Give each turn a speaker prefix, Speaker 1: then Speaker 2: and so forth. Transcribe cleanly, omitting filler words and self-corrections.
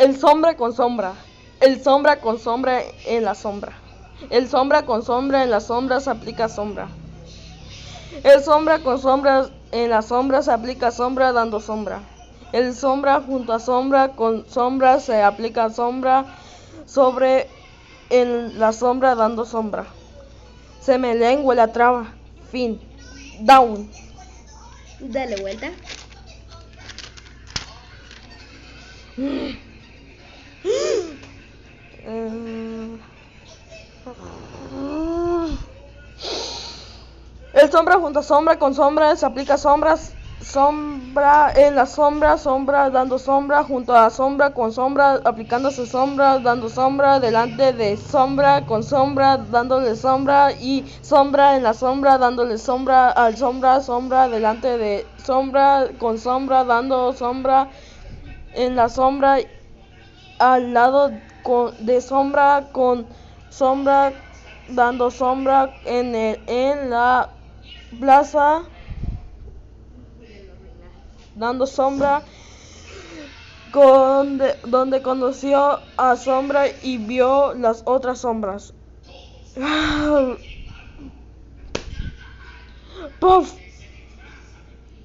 Speaker 1: El sombra con sombra. El sombra con sombra en la sombra. El sombra con sombra en las sombras aplica sombra. El sombra con sombra en las sombras aplica sombra dando sombra. El sombra junto a sombra con sombra se aplica sombra sobre en la sombra dando sombra. Se me lengua la traba. Fin. Down.
Speaker 2: Dale vuelta.
Speaker 1: El sombra junto a sombra con sombra se aplica sombras. Sombra en la sombra, sombra dando sombra, junto a sombra con sombra, aplicándose sombra, dando sombra, delante de sombra con sombra, dándole sombra, y sombra en la sombra, dándole sombra al sombra, sombra delante de sombra con sombra, dando sombra en la sombra, al lado de sombra con sombra, dando sombra en la plaza, dando sombra donde conoció a sombra y vio las otras sombras. Puff.